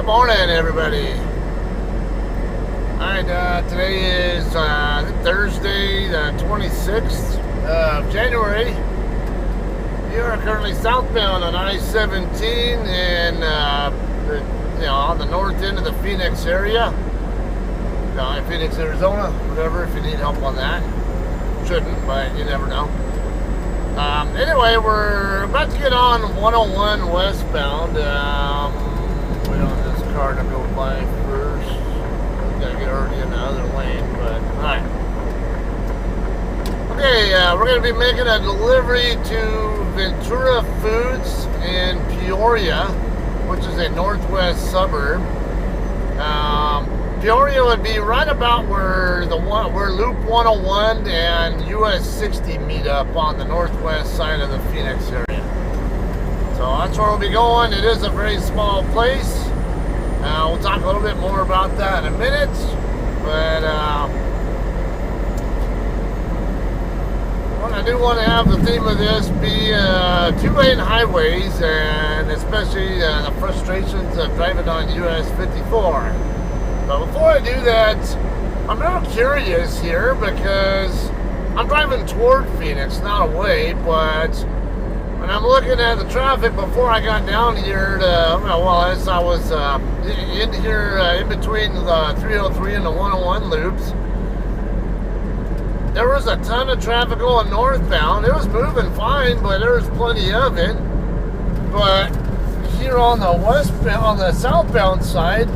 morning, everybody. Alright, today is Thursday, the 26th of January. We are currently southbound on I-17 in, on the north end of the Phoenix area. Phoenix, Arizona, whatever, if you need help on that. Shouldn't, but you never know. Anyway, we're about to get on 101 westbound. Wait on this car to go by first. Gotta get already in the other lane, but alright. Okay, we're gonna be making a delivery to Ventura Foods in Peoria, which is a northwest suburb. Peoria would be right about where Loop 101 and US 60 meet up on the northwest side of the Phoenix area. So that's where we'll be going. It is a very small place. We'll talk a little bit more about that in a minute. But I do want to have the theme of this be two-lane highways, and especially the frustrations of driving on US 54. But before I do that, I'm real curious here because I'm driving toward Phoenix, not away, but when I'm looking at the traffic before I got down here as I was in here in between the 303 and the 101 loops, there was a ton of traffic going northbound. It was moving fine, but there was plenty of it. But here on the southbound side,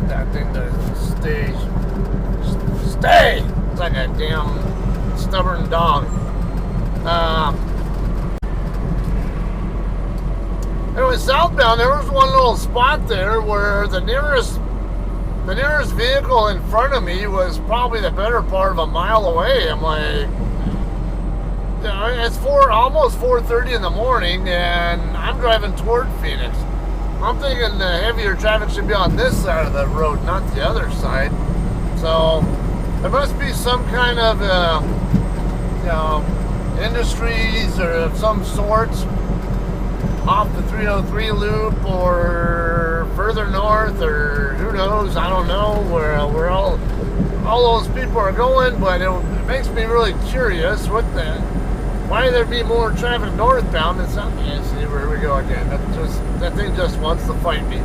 that thing to stay. It's like a damn stubborn dog. Anyway, southbound, there was one little spot there where the nearest vehicle in front of me was probably the better part of a mile away. I'm like, it's almost 4:30 in the morning, and I'm driving toward Phoenix. I'm thinking the heavier traffic should be on this side of the road, not the other side. So there must be some kind of, industries or of some sort off the 303 loop or further north, or who knows? I don't know where all those people are going. But it makes me really curious why there'd be more traffic northbound than south. Yeah, see, where we go again. That thing just wants to fight me.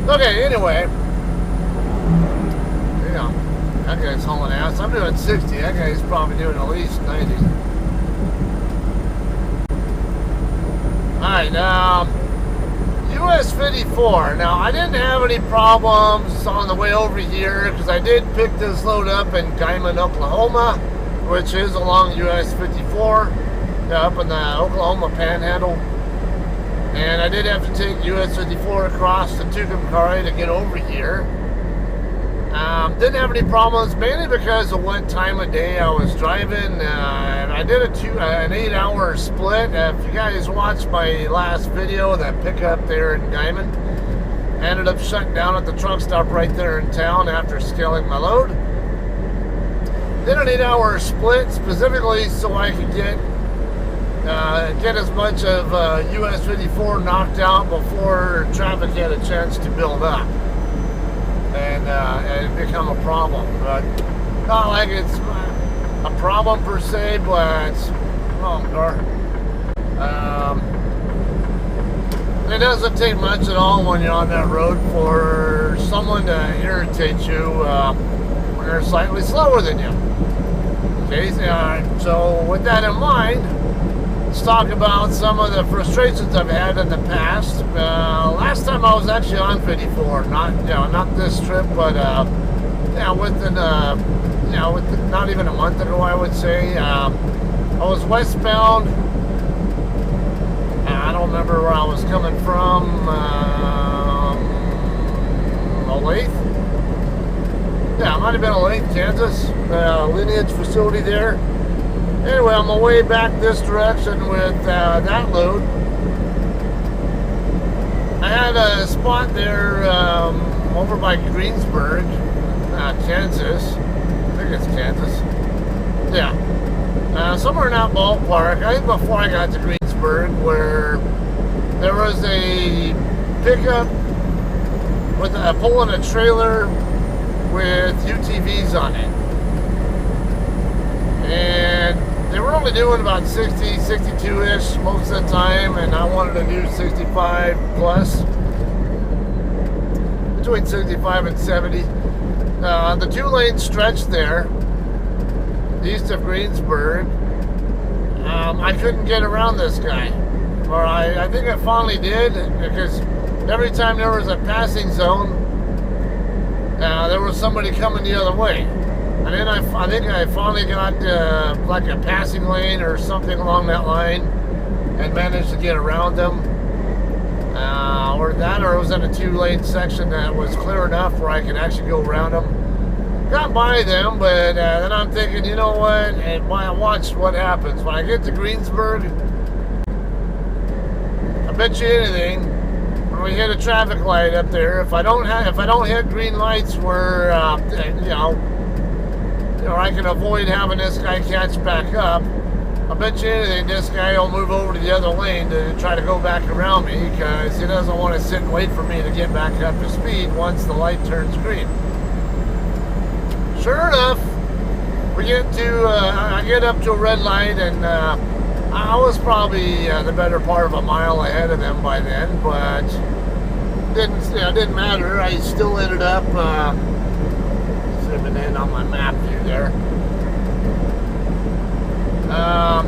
Okay, anyway. Yeah, that guy's hauling ass. I'm doing 60. That guy's probably doing at least 90. Alright, US 54. Now, I didn't have any problems on the way over here because I did pick this load up in Guymon, Oklahoma, which is along US 54, up in the Oklahoma Panhandle. And I did have to take US 54 across the Tucumcari to get over here. Didn't have any problems, mainly because of what time of day I was driving. I did an 8-hour split. If you guys watched my last video, that pickup there in Guymon, I ended up shutting down at the truck stop right there in town after scaling my load. Did an 8-hour split specifically so I could get as much of US 54 knocked out before traffic had a chance to build up and become a problem. But not like it's a problem per se, but wrong car. It doesn't take much at all when you're on that road for someone to irritate you when they're slightly slower than you. Okay, so with that in mind, let's talk about some of the frustrations I've had in the past. Last time I was actually on 54, not this trip, but within not even a month ago, I would say. I was westbound. I don't remember where I was coming from. Olathe? Yeah, it might have been Olathe, Kansas. Lineage facility there. Anyway, on my way back this direction with that load, I had a spot there over by Greensburg, Kansas. I think it's Kansas. Yeah. Somewhere in that ballpark. I think before I got to Greensburg, where there was a pickup with pulling a trailer with UTVs on it. And they were only doing about 60, 62-ish most of the time, and I wanted to do 65 plus, between 65 and 70. The 2-lane stretch there, east of Greensburg, I couldn't get around this guy. Or I think I finally did, because every time there was a passing zone, there was somebody coming the other way. And then I think I finally got like a passing lane or something along that line and managed to get around them. Or it was in a 2-lane section that was clear enough where I could actually go around them. Got by them, but then I'm thinking, you know what? And I watched what happens when I get to Greensburg. I bet you anything, when we hit a traffic light up there, if I don't hit green lights where I can avoid having this guy catch back up, I bet you anything this guy will move over to the other lane to try to go back around me, because he doesn't want to sit and wait for me to get back up to speed once the light turns green. Sure enough, I get up to a red light, and I was probably the better part of a mile ahead of them by then, but it didn't matter. I still ended up zooming in on my map view there.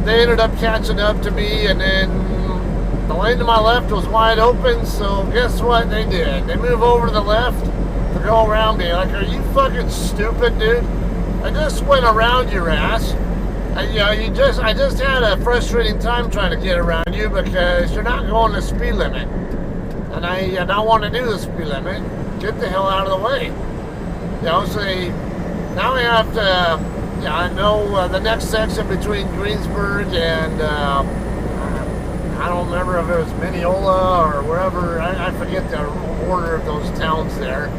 They ended up catching up to me, and then the lane to my left was wide open, so guess what they did? They moved over to the left to go around me. Like, are you fucking stupid, dude? I just went around your ass. I just had a frustrating time trying to get around you because you're not going the speed limit. And I don't want to do the speed limit. Get the hell out of the way. Now I have to, I know the next section between Greensburg and, I don't remember if it was Mineola or wherever. I forget the order of those towns there.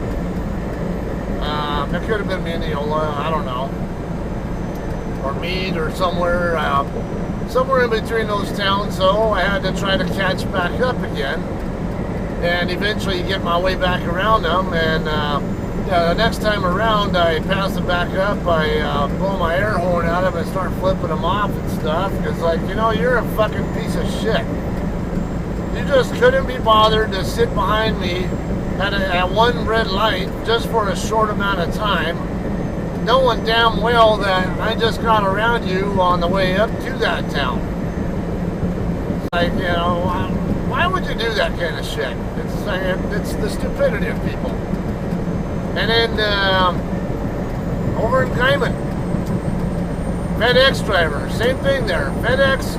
It could have been Mineola, I don't know. Or Meade or somewhere in between those towns. So I had to try to catch back up again. And eventually get my way back around them. And the next time around, I pass them back up. I blow my air horn at them and start flipping them off and stuff. Because, you're a fucking piece of shit. You just couldn't be bothered to sit behind me at one red light just for a short amount of time, knowing damn well that I just got around you on the way up to that town. Why would you do that kind of shit? It's the stupidity of people. And then over in Cayman, FedEx driver, same thing there. FedEx,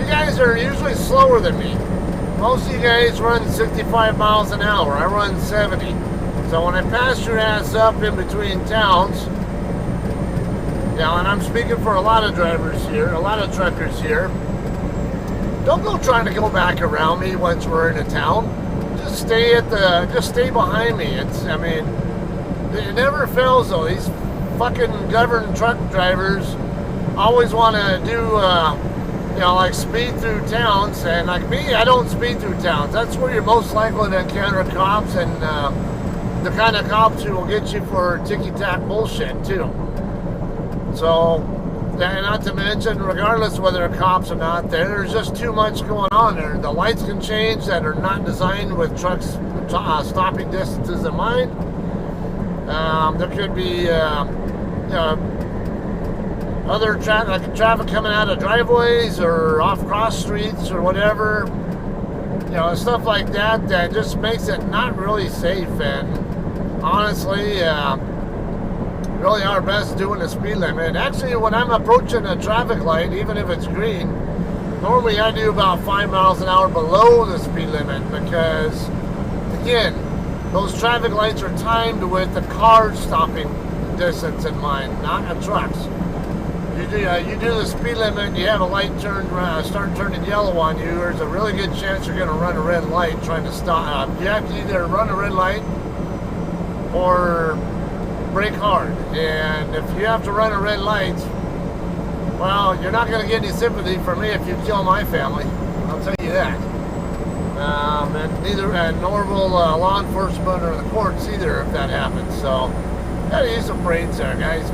you guys are usually slower than me. Most of you guys run 65 miles an hour. I run 70. So when I pass your ass up in between towns, and I'm speaking for a lot of drivers here, a lot of truckers here, don't go trying to go back around me once we're in a town. Just stay behind me. It never fails though. These fucking governed truck drivers always want to do, speed through towns. And like me, I don't speed through towns. That's where you're most likely to encounter cops, and the kind of cops who will get you for ticky-tack bullshit too. So, not to mention, regardless whether cops or not, there's just too much going on there. The lights can change that are not designed with trucks stopping distances in mind. There could be other traffic coming out of driveways or off cross streets or whatever. Stuff like that just makes it not really safe. And honestly, really our best doing the speed limit. And actually, when I'm approaching a traffic light, even if it's green, normally I do about 5 miles an hour below the speed limit, because again, those traffic lights are timed with the car stopping distance in mind, not the trucks. You do the speed limit and you have a light start turning yellow on you, there's a really good chance you're going to run a red light trying to stop. You have to either run a red light or brake hard. And if you have to run a red light, well, you're not going to get any sympathy from me if you kill my family. I'll tell you that. And neither nor will law enforcement or the courts either if that happens. So, gotta use some brains there, guys.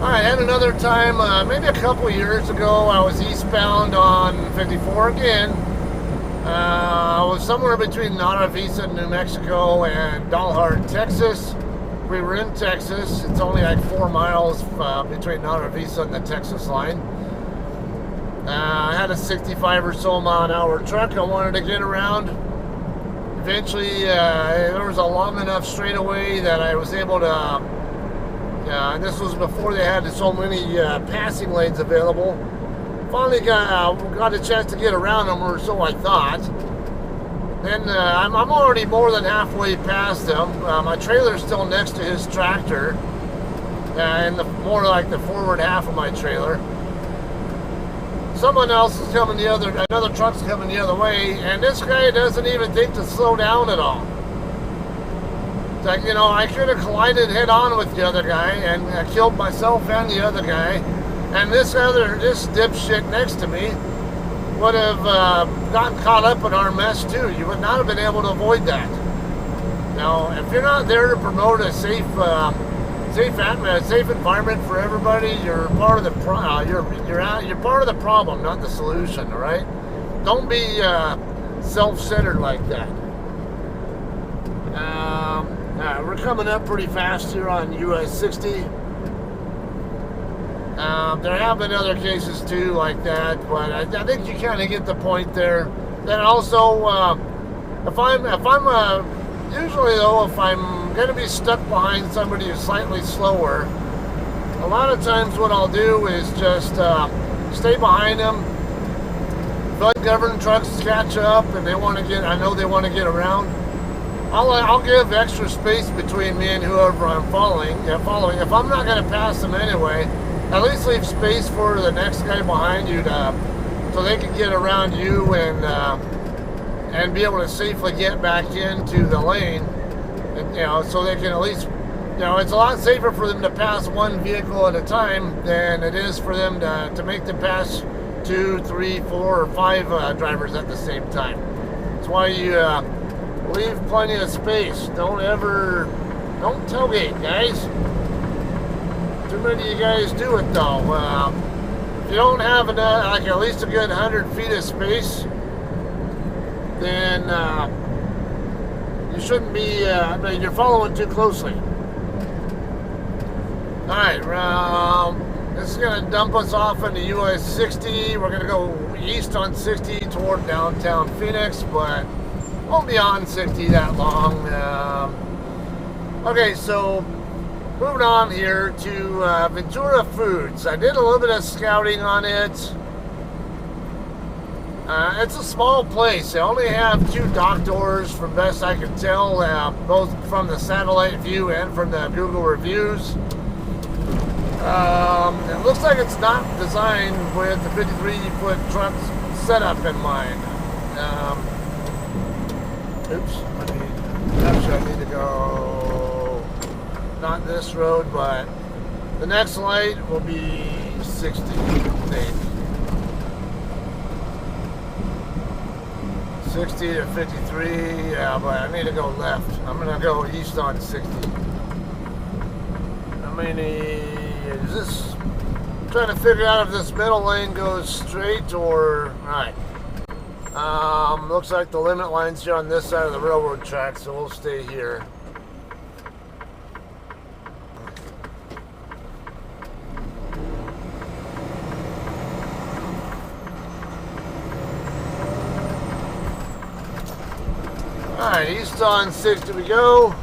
Alright, and another time, maybe a couple years ago, I was eastbound on 54 again. I was somewhere between Nara Vista, New Mexico, and Dalhart, Texas. We were in Texas. It's only like 4 miles between Nara Vista and the Texas line. I had a 65 or so mile an hour truck. I wanted to get around. Eventually, there was a long enough straightaway that I was able to. And this was before they had so many passing lanes available. Finally got a chance to get around them, or so I thought. Then I'm already more than halfway past them. My trailer's still next to his tractor, and more like the forward half of my trailer. Someone else is coming another truck's coming the other way, and this guy doesn't even think to slow down at all. It's like, you know, I could have collided head on with the other guy and killed myself and the other guy, and this dipshit next to me would have gotten caught up in our mess too. You would not have been able to avoid that. Now, if you're not there to promote a safe environment for everybody, you're part of the you're part of the problem, not the solution. All right? Don't be self-centered like that. We're coming up pretty fast here on US 60. There have been other cases too like that, but I think you kind of get the point there. Then also, if I'm going to be stuck behind somebody who's slightly slower, a lot of times what I'll do is just stay behind them. If ungoverned trucks catch up and I know they want to get around, I'll give extra space between me and whoever I'm following. If I'm not going to pass them anyway, at least leave space for the next guy behind you so they can get around you and be able to safely get back into the lane. And, so they can at least, it's a lot safer for them to pass one vehicle at a time than it is for them to make them pass 2, 3, 4, or 5 drivers at the same time. That's why you leave plenty of space. Don't tailgate, guys. Too many of you guys do it though. If you don't have enough, at least a good 100 feet of space, then you shouldn't be. You're following too closely. All right, this is going to dump us off into US 60. We're going to go east on 60 toward downtown Phoenix, but won't be on 60 that long. Okay, so moving on here to Ventura Foods. I did a little bit of scouting on it. It's a small place. They only have 2 dock doors from best I can tell, both from the satellite view and from the Google reviews. It looks like it's not designed with the 53-foot truck setup in mind. Actually I need to go, not this road, but the next light will be 60, maybe. 60 to 53, yeah, but I need to go left. I'm going to go east on 60. How many is this? I'm trying to figure out if this middle lane goes straight or, alright. Looks like the limit line's here on this side of the railroad track, so we'll stay here. Alright, east on 60 we go.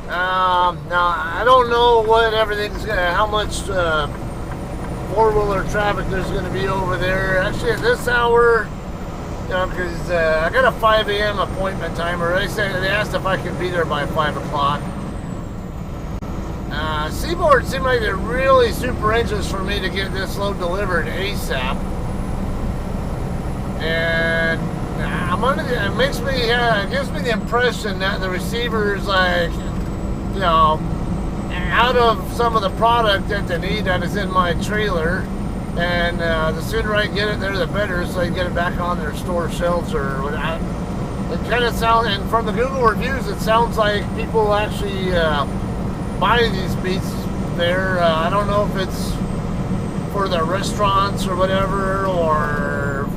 Now, I don't know what how much four-wheeler traffic there's going to be over there. Actually, at this hour, because I got a 5 a.m. appointment timer. They asked if I could be there by 5 o'clock. Seaboard seemed like they're really super anxious for me to get this load delivered ASAP. And it gives me the impression that the receiver's out of some of the product that they need that is in my trailer. And the sooner I get it there, the better, so I can get it back on their store shelves or whatnot. It kind of sounds, and from the Google reviews, it sounds like people actually buy these meats there. I don't know if it's for their restaurants or whatever, or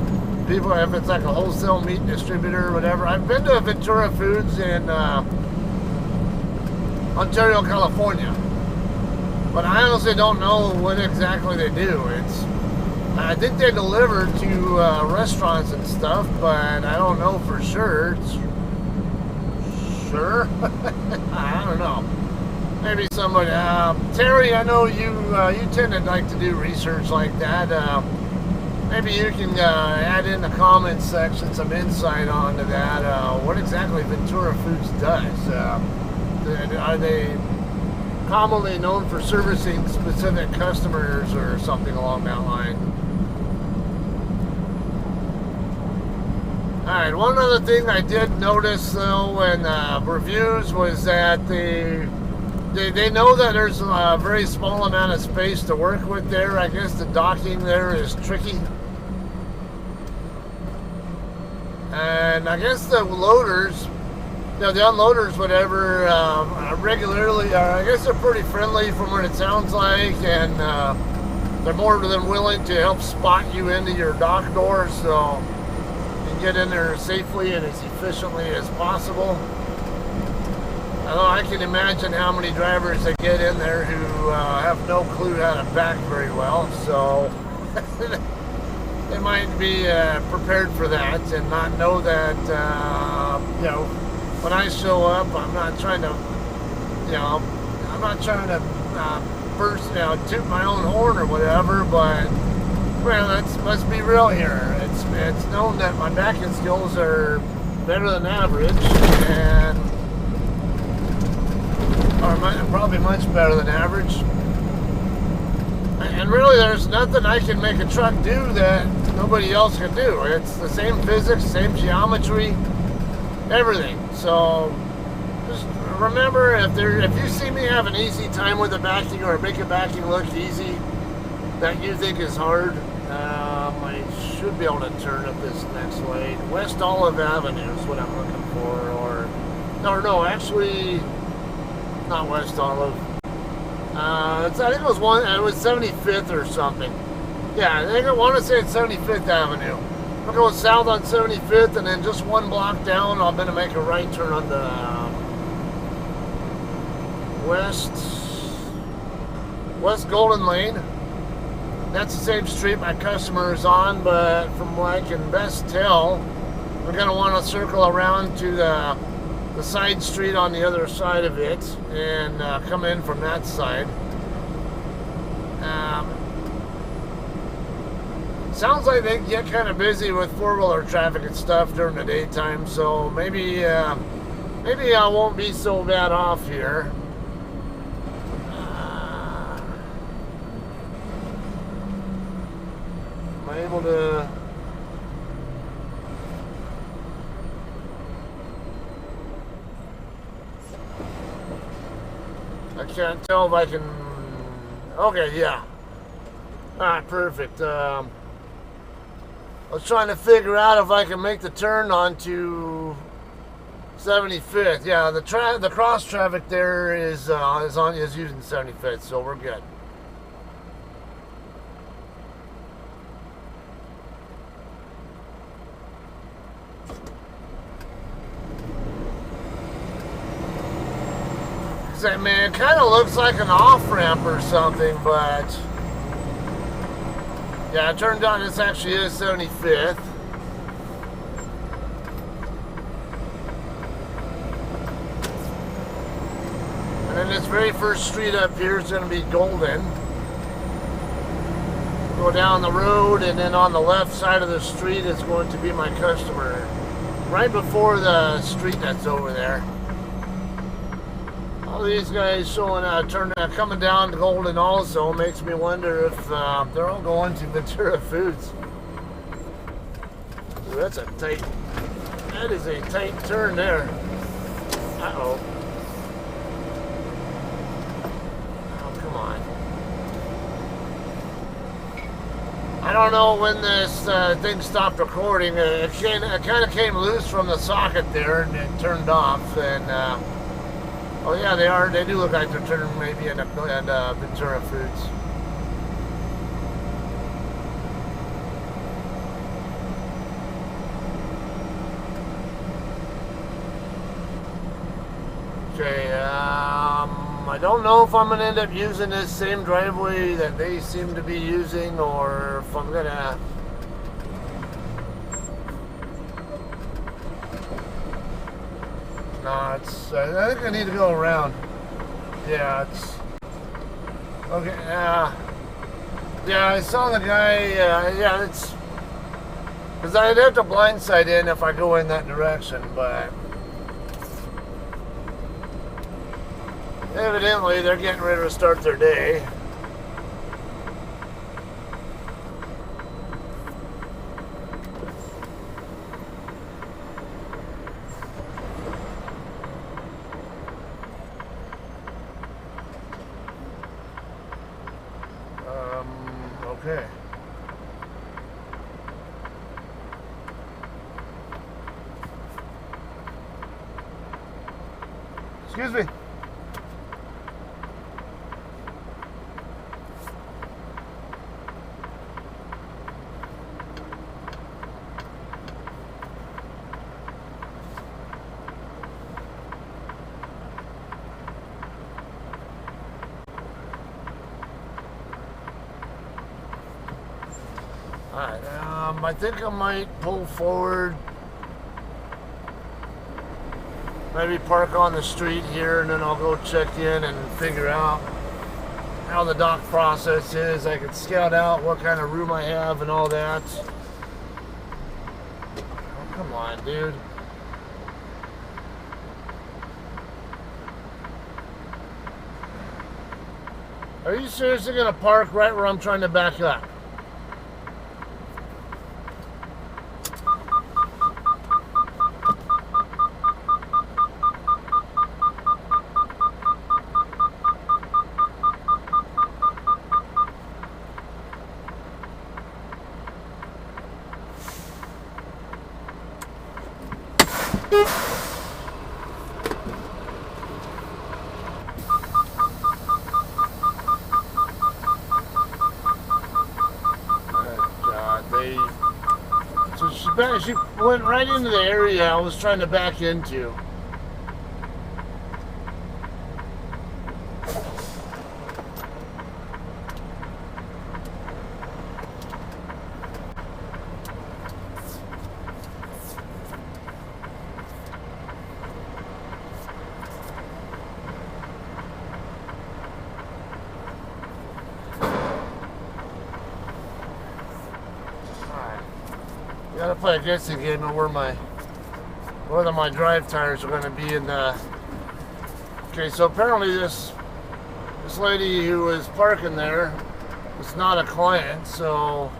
people, if it's like a wholesale meat distributor or whatever. I've been to Ventura Foods in Ontario, California, but I honestly don't know what exactly they do. I think they deliver to restaurants and stuff, but I don't know for sure. Sure? I don't know. Maybe somebody. Terry, I know you tend to like to do research like that. Maybe you can add in the comments section some insight onto that. What exactly Ventura Foods does? Are they commonly known for servicing specific customers or something along that line? Alright, one other thing I did notice though in reviews was that they know that there's a very small amount of space to work with there. I guess the docking there is tricky. And I guess the loaders, the unloaders, whatever, regularly, I guess they're pretty friendly from what it sounds like, and they're more than willing to help spot you into your dock door, so get in there safely and as efficiently as possible. Although I can imagine how many drivers they get in there who have no clue how to back very well, so they might be prepared for that and not know that, when I show up, I'm not trying to, first, toot my own horn or whatever, but well, let's be real here. It's known that my backing skills are better than average, and probably much better than average. And really, there's nothing I can make a truck do that nobody else can do. It's the same physics, same geometry, everything. So just remember, if you see me have an easy time with the backing or make a backing look easy that you think is hard, I should be able to turn up this next lane. West Olive Avenue is what I'm looking for, no, actually, not West Olive. I think it was 75th or something. Yeah, I want to say it's 75th Avenue. I'm going south on 75th, and then just one block down, I'm going to make a right turn on the West Golden Lane. That's the same street my customer is on, but from what I can best tell, we're going to want to circle around to the side street on the other side of it and come in from that side. Sounds like they get kind of busy with four-wheeler traffic and stuff during the daytime, so maybe I won't be so bad off here. Am I able to... I can't tell if I can... Okay, yeah. Alright, perfect. I was trying to figure out if I can make the turn onto 75th. Yeah, the cross traffic there is using 75th, so we're good. Man, it kind of looks like an off-ramp or something, but yeah, it turned out this actually is 75th. And then this very first street up here is going to be Golden. Go down the road, and then on the left side of the street is going to be my customer. Right before the street that's over there. All these guys showing coming down to Golden also makes me wonder if they're all going to Ventura Foods. Ooh, that is a tight turn there. Uh-oh. Oh, come on. I don't know when this thing stopped recording. It kind of came loose from the socket there and it turned off. And oh yeah, they do look like they're turning maybe into Ventura Foods. Okay, I don't know if I'm going to end up using this same driveway that they seem to be using, or if I'm going to... No, it's... I think I need to go around. Yeah, it's... Okay, yeah, I saw the guy, yeah, it's... Because I'd have to blindside in if I go in that direction, but... Evidently, they're getting ready to start their day. Okay. Excuse me. Alright, I think I might pull forward, maybe park on the street here, and then I'll go check in and figure out how the dock process is. I can scout out what kind of room I have and all that. Oh, come on, dude. Are you seriously going to park right where I'm trying to back up? She went right into the area I was trying to back into. Gotta play a guessing game of whether my drive tires are going to be in the... Okay, so apparently this lady who was parking there is not a client, so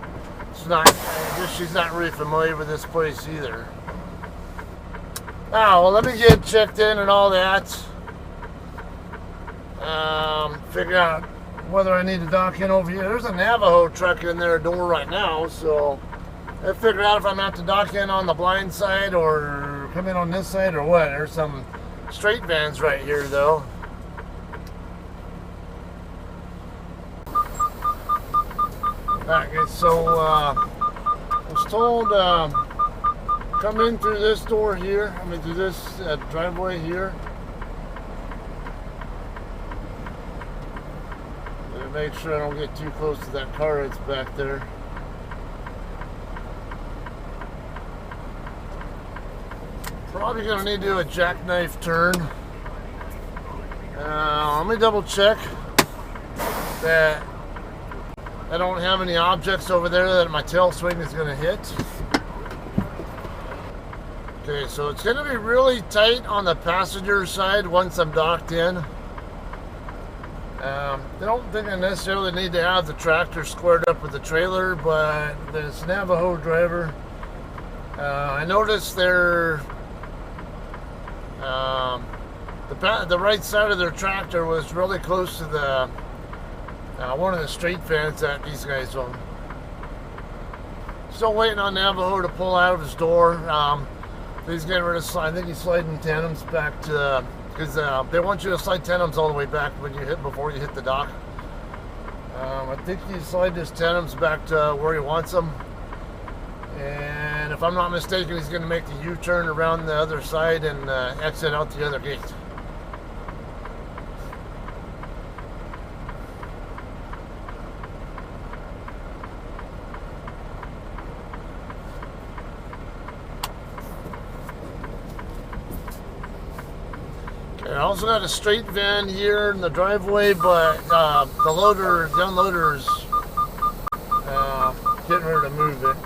I guess she's not really familiar with this place either. Well, let me get checked in and all that. Figure out whether I need to dock in over here. There's a Navajo truck in their door right now, so... I figure out if I'm going to have to dock in on the blind side or come in on this side or what. There's some straight vans right here, though. Okay, so I was told come in through this door here. I mean, through this driveway here. Make sure I don't get too close to that car that's back there. Probably going to need to do a jackknife turn. Let me double check that I don't have any objects over there that my tail swing is going to hit. Okay, so it's going to be really tight on the passenger side once I'm docked in. I don't think I necessarily need to have the tractor squared up with the trailer, but this Navajo driver, I noticed they're the right side of their tractor was really close to the one of the straight vans that these guys own. still waiting on Navajo to pull out of his door. He's getting rid of, I think he's sliding tandems back to, because they want you to slide tandems all the way back when you before you hit the dock. I think he's sliding his tandems back to where he wants them. And if I'm not mistaken, he's going to make the U-turn around the other side and exit out the other gate. I also got a straight van here in the driveway, but the unloader's getting ready to move it.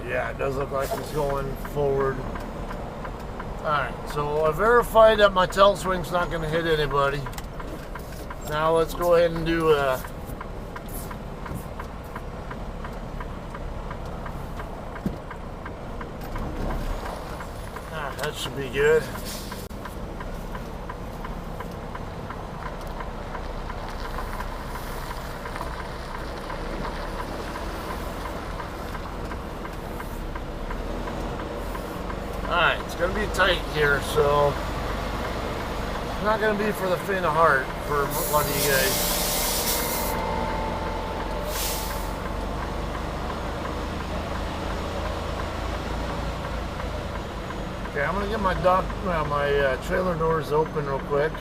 Yeah, it does look like it's going forward. Alright, so I verified that my tail swing's not going to hit anybody. Now let's go ahead and do that should be good. Alright, it's going to be tight here, so it's not going to be for the faint of heart for a lot of you guys. Okay, I'm going to get my trailer doors open real quick.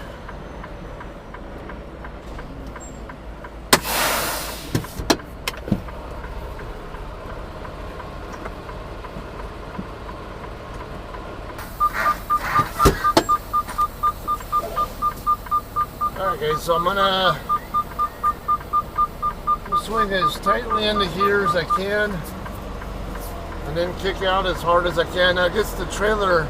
Okay, so I'm gonna swing as tightly into here as I can, and then kick out as hard as I can. That gets the trailer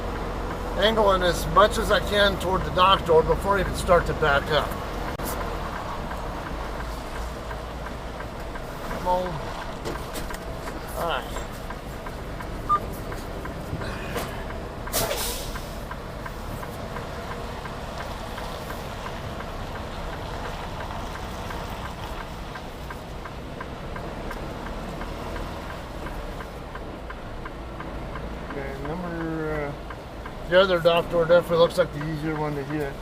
angling as much as I can toward the dock door before I even start to back up. Come on. Alright. The other dock door definitely looks like the easier one to hit.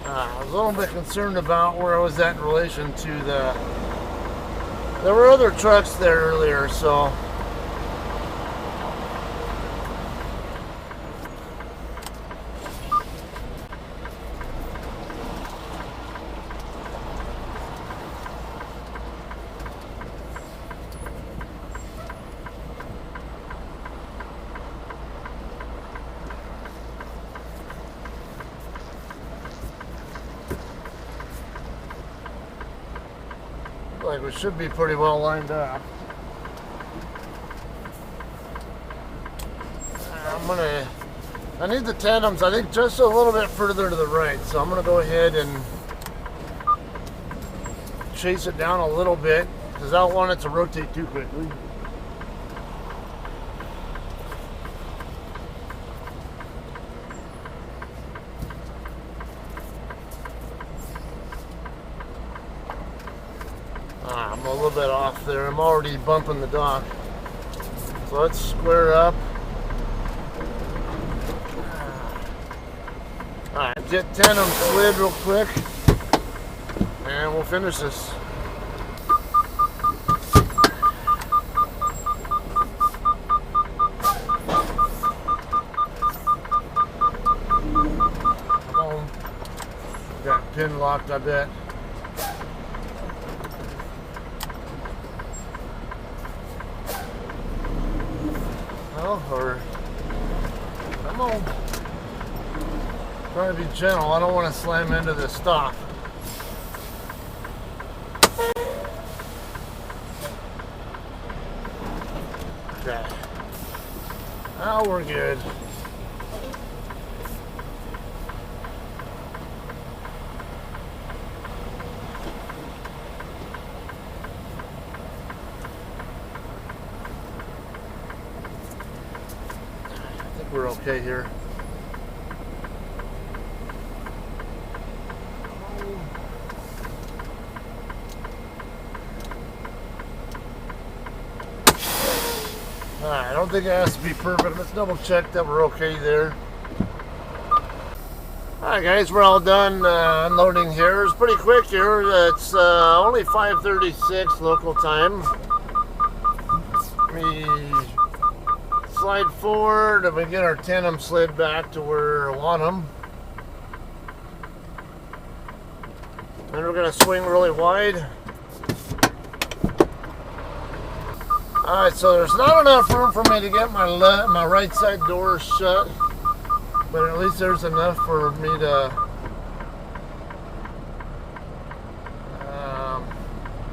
I was a little bit concerned about where I was at in relation to there were other trucks there earlier, so like we should be pretty well lined up. I need the tandems, I think, just a little bit further to the right, so I'm going to go ahead and chase it down a little bit because I don't want it to rotate too quickly. I'm a little bit off there. I'm already bumping the dock. So let's square up. Alright, get 10 on slid real quick. And we'll finish this. pin locked, I bet. Well, or come on. Try to be gentle. I don't want to slam into the stop. Okay. Now we're good. We're okay here. Alright, I don't think it has to be perfect. Let's double check that we're okay there. Alright guys, we're all done unloading here. It's pretty quick here. It's only 5:36 local time. We slide forward and we get our tandem slid back to where we want them. Then we're going to swing really wide. Alright, so there's not enough room for me to get my right side door shut, but at least there's enough for me to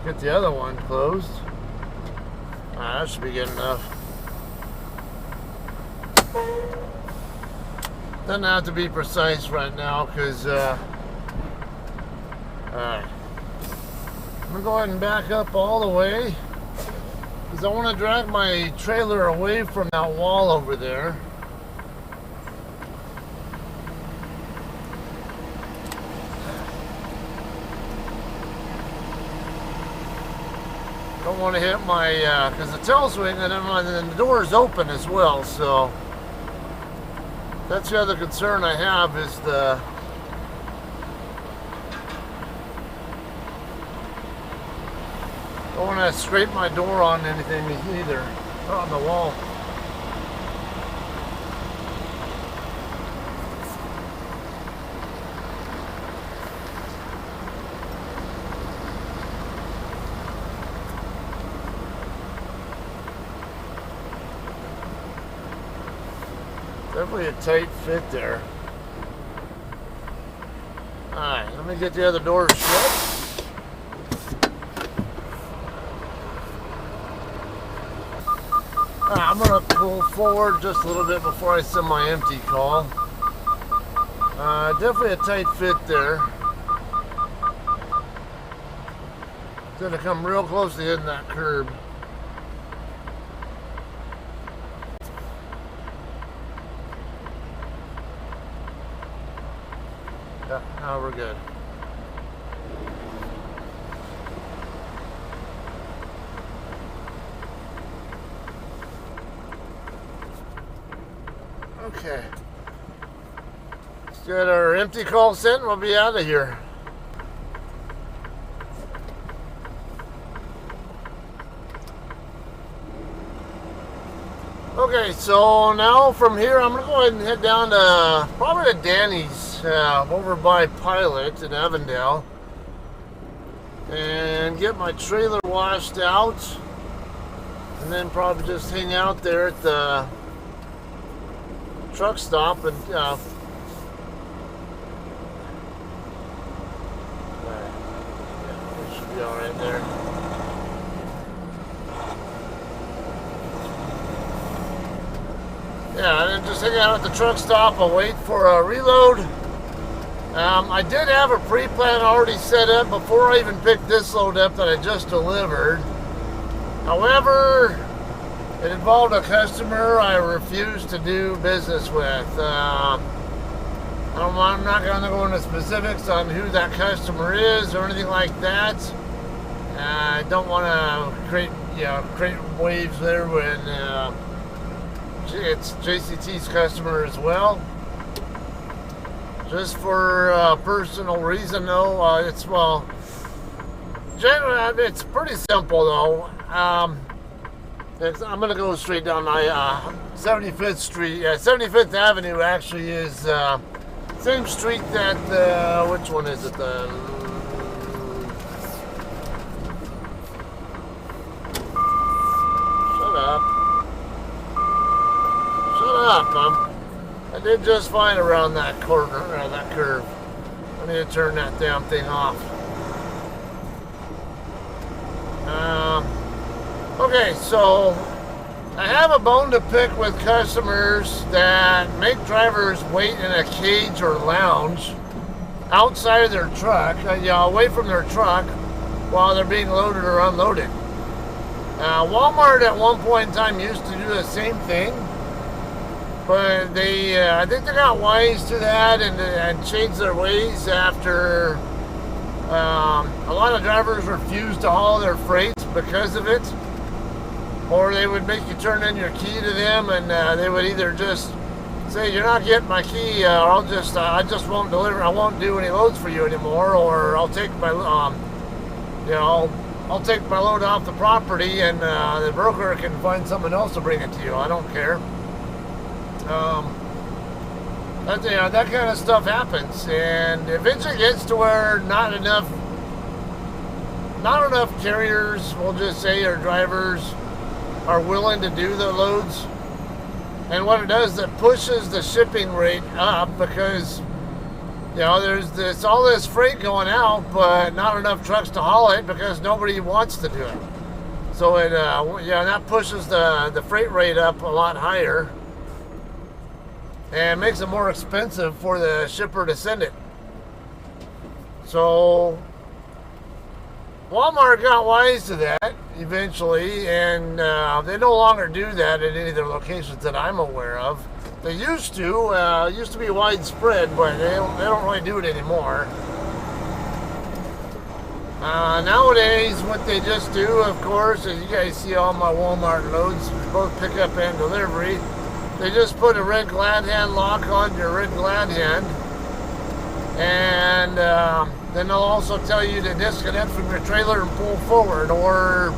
get the other one closed. Alright, that should be good enough. Doesn't have to be precise right now because alright. I'm gonna go ahead and back up all the way because I want to drag my trailer away from that wall over there. Don't want to hit my because the tail swing and then the door is open as well, so that's the other concern I have is the don't want to scrape my door on anything either, on the wall. Definitely a tight fit there. Alright, let me get the other door shut. I'm going to pull forward just a little bit before I send my empty call. Definitely a tight fit there. It's going to come real close to hitting that curb. Yeah, now we're good. Okay. Let's get our empty call sent and we'll be out of here. Okay, so now from here I'm going to go ahead and head down to probably to Danny's over by Pilot in Avondale and get my trailer washed out and then probably just hang out there at the truck stop and it should be all right there. Yeah, and then just hang out at the truck stop and wait for a reload. I did have a pre-plan already set up before I even picked this load up that I just delivered. However, it involved a customer I refused to do business with. I'm not going to go into specifics on who that customer is or anything like that. I don't want to create waves there when it's JCT's customer as well. Just for a personal reason, though, generally it's pretty simple though. I'm going to go straight down my 75th Street. Yeah, 75th Avenue actually is same street that, which one is it? Shut up. Shut up, I did just fine around that corner, that curve. I need to turn that damn thing off. Okay, so I have a bone to pick with customers that make drivers wait in a cage or lounge outside of their truck, away from their truck while they're being loaded or unloaded. Walmart at one point in time used to do the same thing, but I think they got wise to that and changed their ways after a lot of drivers refused to haul their freight because of it. Or they would make you turn in your key to them, and they would either just say, "You're not getting my key, or I just won't deliver. I won't do any loads for you anymore, or I'll take my, I'll take my load off the property, and the broker can find someone else to bring it to you. I don't care." That kind of stuff happens, and eventually gets to where not enough carriers, we'll just say, or drivers are willing to do the loads. And what it does, it pushes the shipping rate up because there's all this freight going out, but not enough trucks to haul it because nobody wants to do it. So it that pushes the freight rate up a lot higher and makes it more expensive for the shipper to send it. So Walmart got wise to that eventually, and they no longer do that at any of their locations that I'm aware of. They used to be widespread, but they don't really do it anymore. Nowadays, what they just do, of course, as you guys see all my Walmart loads, both pickup and delivery, they just put a red glad hand lock on your red glad hand, and then they'll also tell you to disconnect from your trailer and pull forward. Or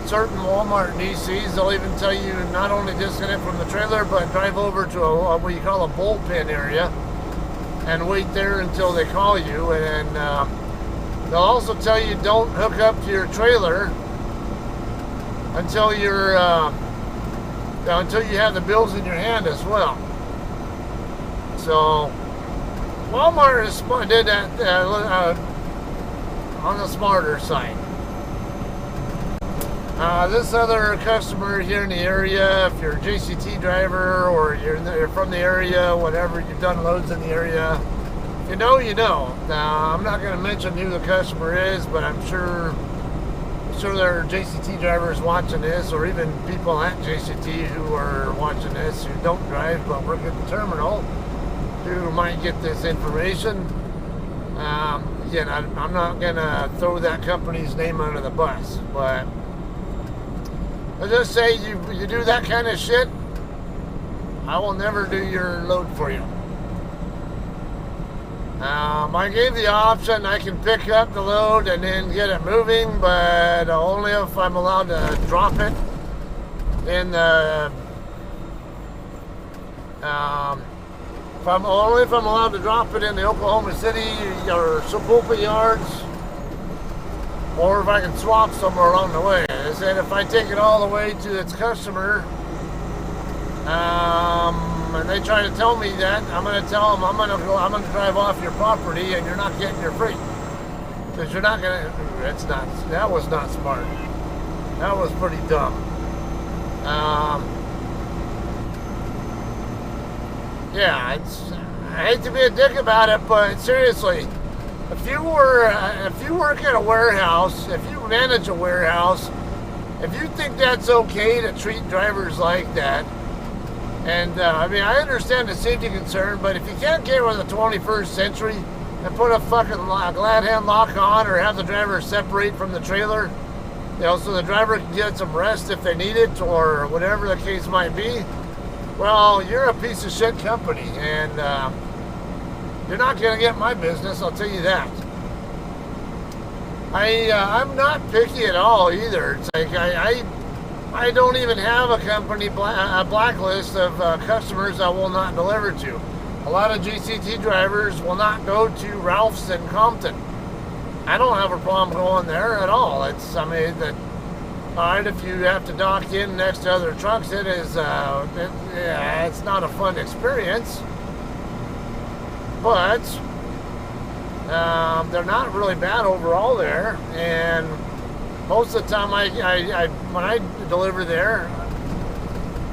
certain Walmart DCs, they'll even tell you not only disconnect from the trailer, but drive over to what you call a bullpen area and wait there until they call you. And they'll also tell you don't hook up to your trailer until you have the bills in your hand as well. So Walmart did that on the smarter side. This other customer here in the area, if you're a JCT driver or you're from the area, whatever, you've done loads in the area, you know. I'm not going to mention who the customer is, but I'm sure there are JCT drivers watching this, or even people at JCT who are watching this who don't drive but work at the terminal, who might get this information. Again, I'm not going to throw that company's name under the bus, but let's just say you do that kind of shit, I will never do your load for you. I gave the option, I can pick up the load and then get it moving, but only if I'm allowed to drop it in the if I'm allowed to drop it in the Oklahoma City or Sapulpa yards, or if I can swap somewhere along the way. They said if I take it all the way to its customer, and they try to tell me that, I'm going to tell them I'm going to drive off your property and you're not getting your freight, because you're not going to. That was not smart. That was pretty dumb. I hate to be a dick about it, but seriously, if you work at a warehouse, if you manage a warehouse, if you think that's okay to treat drivers like that, and I understand the safety concern, but if you can't get with the 21st century and put a fucking glad hand lock on, or have the driver separate from the trailer, so the driver can get some rest if they need it, or whatever the case might be, well, you're a piece of shit company, and you're not going to get my business, I'll tell you that. I'm not picky at all either. It's like I don't even have a company blacklist of customers I will not deliver to. a lot of GCT drivers will not go to Ralph's in Compton. I don't have a problem going there at all. It's, I mean, alright, if you have to dock in next to other trucks, it is, yeah, it's not a fun experience. But they're not really bad overall there, and most of the time when I deliver there,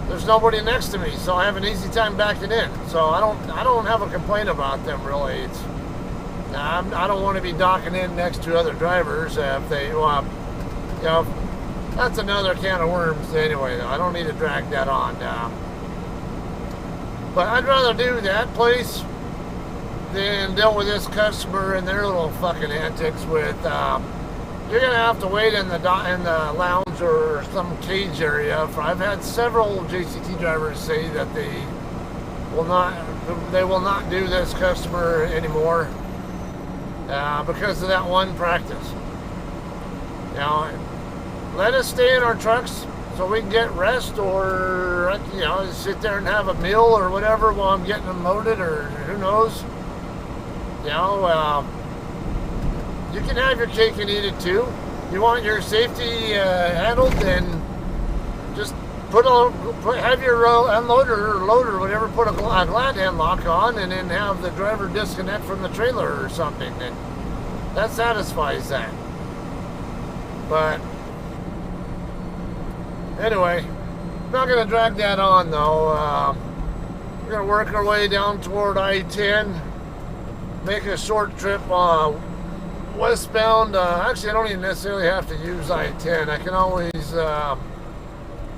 there's nobody next to me, so I have an easy time backing in. So I don't have a complaint about them really. It's I don't want to be docking in next to other drivers if they, well, you know, that's another can of worms anyway. I don't need to drag that on. But I'd rather do that place than deal with this customer and their little fucking antics with, you're gonna have to wait in the lounge or some cage area. I've had several JCT drivers say that they will not do this customer anymore because of that one practice. Now, let us stay in our trucks so we can get rest, or you know, sit there and have a meal or whatever while I'm getting them loaded, or who knows. You know, you can have your cake and eat it too. You want your safety handled, then just have your unloader or loader or whatever, put a glad hand lock on, and then have the driver disconnect from the trailer or something, and that satisfies that. But anyway, I'm not going to drag that on though. We're going to work our way down toward I-10, make a short trip westbound. Actually, I don't even necessarily have to use I-10. I can always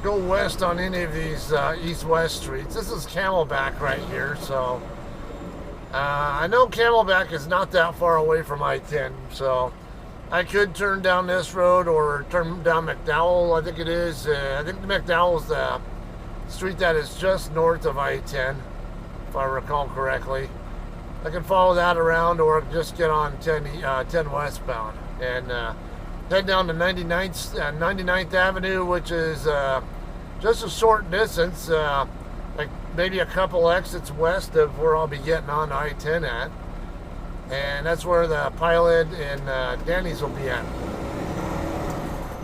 go west on any of these east-west streets. This is Camelback right here, so I know Camelback is not that far away from I-10, so I could turn down this road or turn down McDowell, I think it is. I think McDowell's the street that is just north of I-10, if I recall correctly. I can follow that around or just get on 10 westbound and head down to 99th Avenue, which is just a short distance, like maybe a couple exits west of where I'll be getting on I-10 at. And that's where the Pilot and Danny's will be at.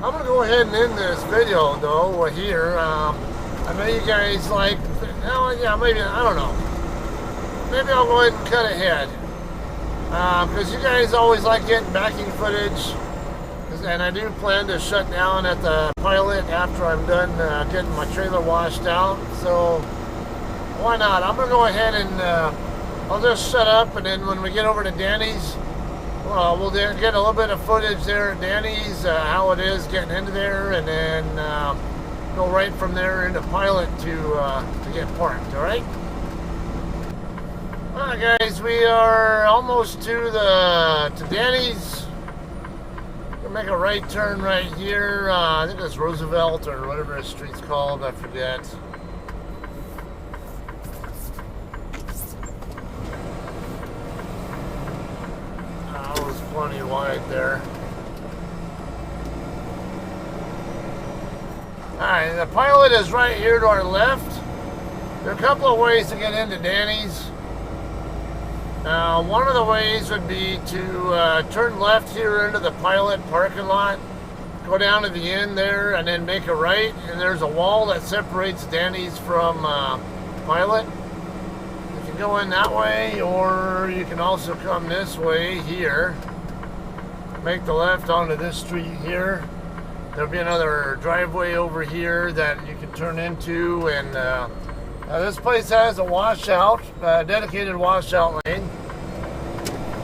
I'm going to go ahead and end this video though here. I know you guys like, oh yeah, maybe, I don't know. Maybe I'll go ahead and cut ahead. Because you guys always like getting backing footage. And I do plan to shut down at the Pilot after I'm done getting my trailer washed out. So why not? I'm going to go ahead and I'll just shut up, and then when we get over to Danny's, we'll get a little bit of footage there at Danny's, how it is getting into there, and then go right from there into Pilot to get parked, alright? Alright guys, we are almost to Danny's. We'll make a right turn right here. I think it's Roosevelt or whatever the street's called, I forget. Plenty wide there. Alright, the Pilot is right here to our left. There are a couple of ways to get into Danny's. One of the ways would be to turn left here into the Pilot parking lot, go down to the end there, and then make a right, and there's a wall that separates Danny's from Pilot. You can go in that way, or you can also come this way here. Make the left onto this street here. There'll be another driveway over here that you can turn into, and this place has a washout, dedicated washout lane.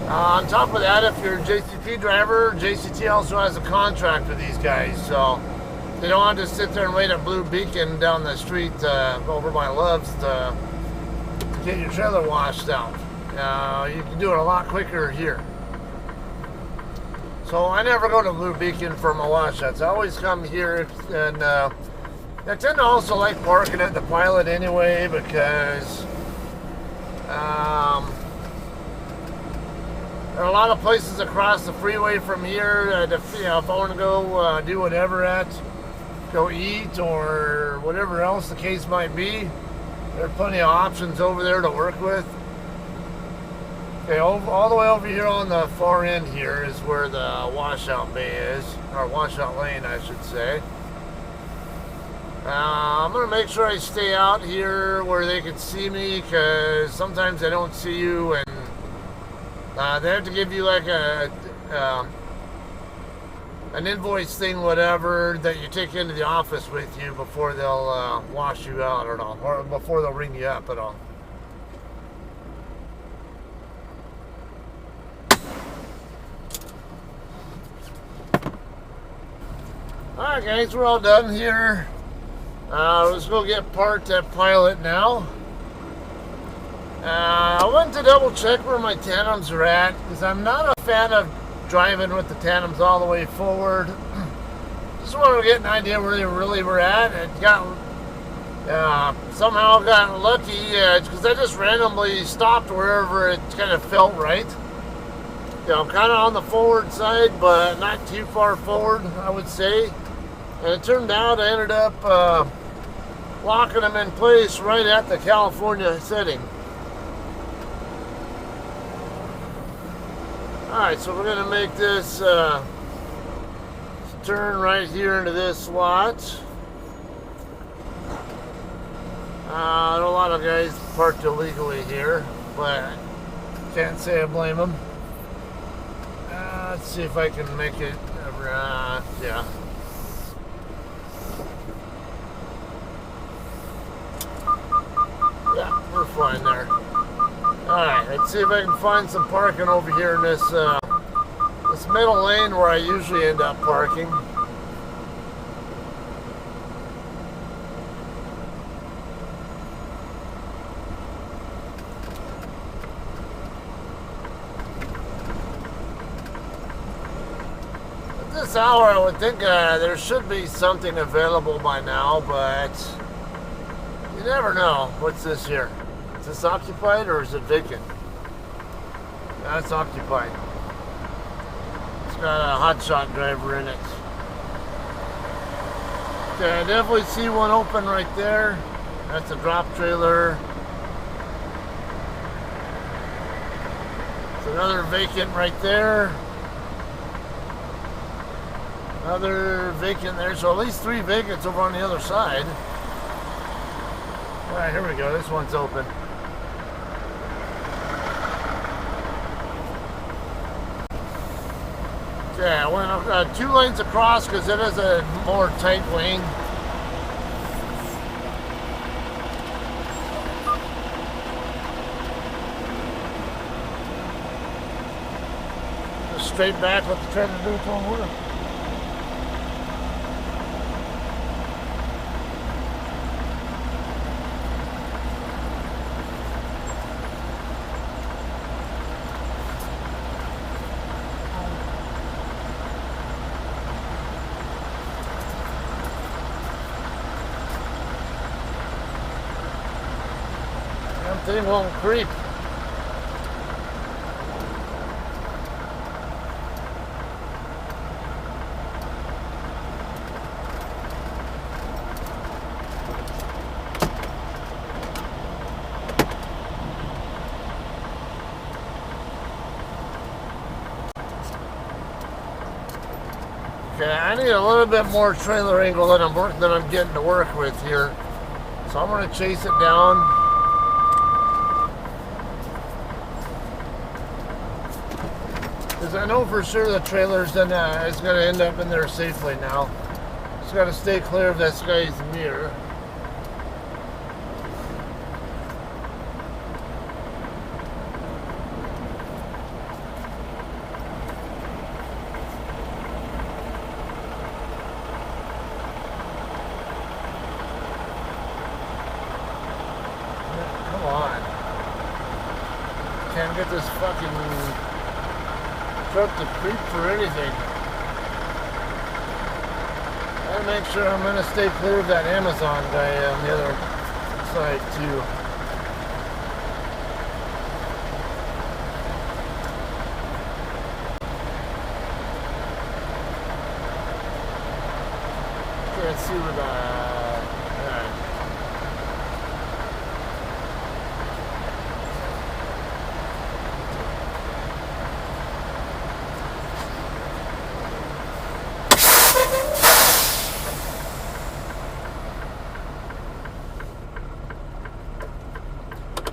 On top of that, if you're a JCT driver, JCT also has a contract with these guys, so you don't have to sit there and wait at Blue Beacon down the street over by Love's to get your trailer washed out. You can do it a lot quicker here. So I never go to Blue Beacon for my washouts. I always come here, and I tend to also like parking at the Pilot anyway, because there are a lot of places across the freeway from here that if I want to go do whatever go eat or whatever else the case might be, there are plenty of options over there to work with. Okay, all the way over here on the far end here is where the washout bay is, or washout lane, I should say. I'm going to make sure I stay out here where they can see me, because sometimes they don't see you, and they have to give you like an invoice thing, whatever, that you take into the office with you before they'll wash you out at all, or before they'll ring you up at all. Alright guys, we're all done here. Let's go get parked at Pilot now. I went to double check where my tandems are at, because I'm not a fan of driving with the tandems all the way forward. Just wanted to get an idea where they really were at, and somehow got lucky, because I just randomly stopped wherever it kind of felt right. You know, kind of on the forward side, but not too far forward, I would say. And it turned out I ended up locking them in place right at the California setting. Alright, so we're going to make this turn right here into this slot. There are a lot of guys parked illegally here, but can't say I blame them. Let's see if I can make it, yeah. Yeah, we're fine there. Alright, let's see if I can find some parking over here in this this middle lane where I usually end up parking. At this hour I would think there should be something available by now, but you never know. What's this here? Is this occupied or is it vacant? That's occupied. It's got a hotshot driver in it. Okay, I definitely see one open right there. That's a drop trailer. It's another vacant right there. Another vacant there. So at least 3 vacants over on the other side. Alright, here we go. This one's open. Okay, I went 2 lanes across because it is a more tight lane. Just straight back, what they're trying to do to them work. Thing won't creep. Okay, I need a little bit more trailer angle than I'm getting to work with here, so I'm going to chase it down. I know for sure the trailer's is going to end up in there safely now. Just got to stay clear of this guy's mirror. Come on. Can't get this fucking truck to creep for anything. Gotta make sure I'm gonna stay clear of that Amazon guy on the other side too. Can't see where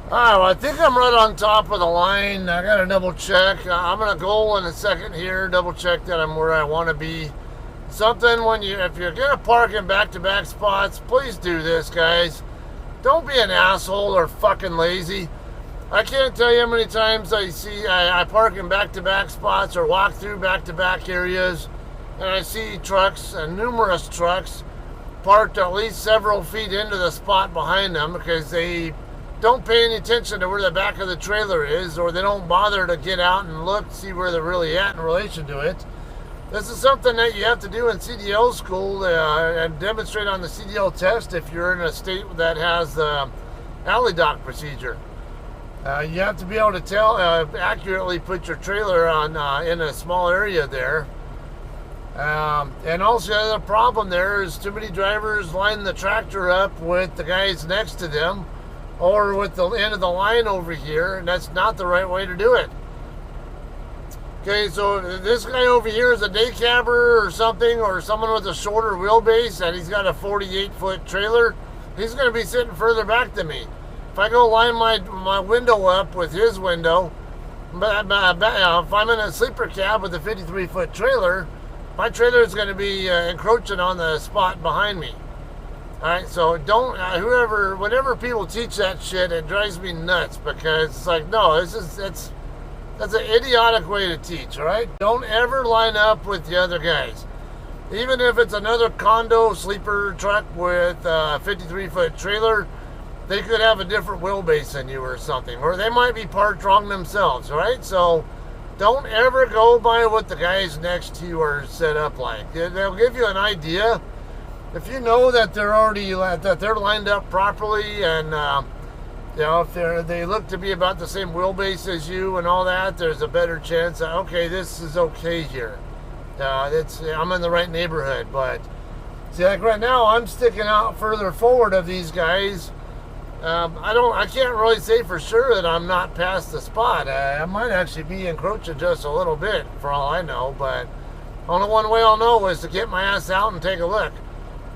Alright, well, I think I'm right on top of the line. I gotta double check. I'm gonna go in a second here, double check that I'm where I want to be. Something if you're gonna park in back-to-back spots, please do this, guys. Don't be an asshole or fucking lazy. I can't tell you how many times I park in back-to-back spots or walk through back-to-back areas, and I see trucks, and numerous trucks, parked at least several feet into the spot behind them because they don't pay any attention to where the back of the trailer is, or they don't bother to get out and look, see where they're really at in relation to it. This is something that you have to do in CDL school and demonstrate on the CDL test if you're in a state that has the alley dock procedure. You have to be able to accurately put your trailer on in a small area there. And also the other problem there is too many drivers line the tractor up with the guys next to them or with the end of the line over here, and that's not the right way to do it. Okay, so this guy over here is a day cabber or something, or someone with a shorter wheelbase, and he's got a 48-foot trailer. He's going to be sitting further back than me. If I go line my window up with his window, if I'm in a sleeper cab with a 53-foot trailer, my trailer is going to be encroaching on the spot behind me. All right, so whenever people teach that shit, it drives me nuts because it's like, no, that's an idiotic way to teach, all right? Don't ever line up with the other guys. Even if it's another condo sleeper truck with a 53-foot trailer, they could have a different wheelbase than you or something, or they might be parked wrong themselves, all right? So don't ever go by what the guys next to you are set up like. They'll give you an idea. If you know that they're lined up properly, and if they look to be about the same wheelbase as you and all that, there's a better chance that, okay, this is okay here. I'm in the right neighborhood. But see, like right now, I'm sticking out further forward of these guys. I can't really say for sure that I'm not past the spot. I might actually be encroaching just a little bit for all I know, but only one way I'll know is to get my ass out and take a look.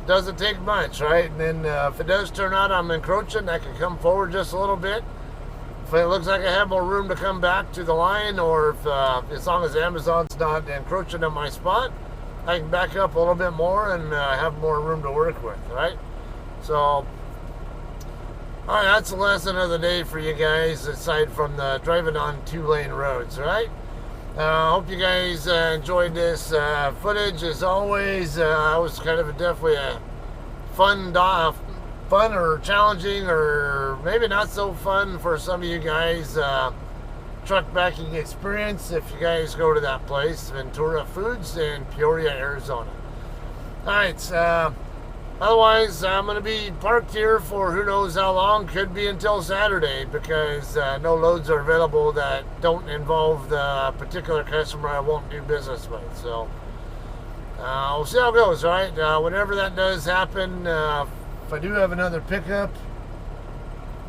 Doesn't take much, right? And then if it does turn out I'm encroaching, I can come forward just a little bit. If it looks like I have more room to come back to the line, or if as long as Amazon's not encroaching on my spot, I can back up a little bit more and have more room to work with, right? So, all right, that's the lesson of the day for you guys, aside from the driving on 2-lane roads, right? Hope you guys enjoyed this footage. As always, it was kind of definitely a fun or challenging, or maybe not so fun for some of you guys, truck backing experience if you guys go to that place, Ventura Foods in Peoria, Arizona. Alright, otherwise I'm going to be parked here for who knows how long. Could be until Saturday, because no loads are available that don't involve the particular customer I won't do business with. So we'll see how it goes, right? Whenever that does happen, if I do have another pickup,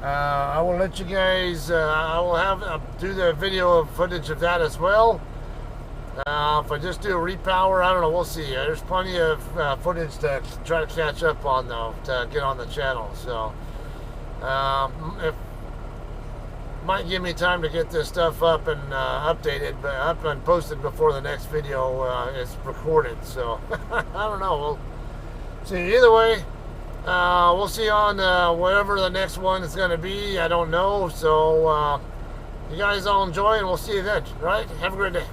I will let you guys, I will do the video of footage of that as well. If I just do a repower, I don't know, we'll see. There's plenty of footage to try to catch up on, though, to get on the channel. So it might give me time to get this stuff up and updated, but up and posted before the next video is recorded. So I don't know, we'll see. Either way, we'll see on whatever the next one is going to be. I don't know. So you guys all enjoy, and we'll see you then. Right? Have a great day.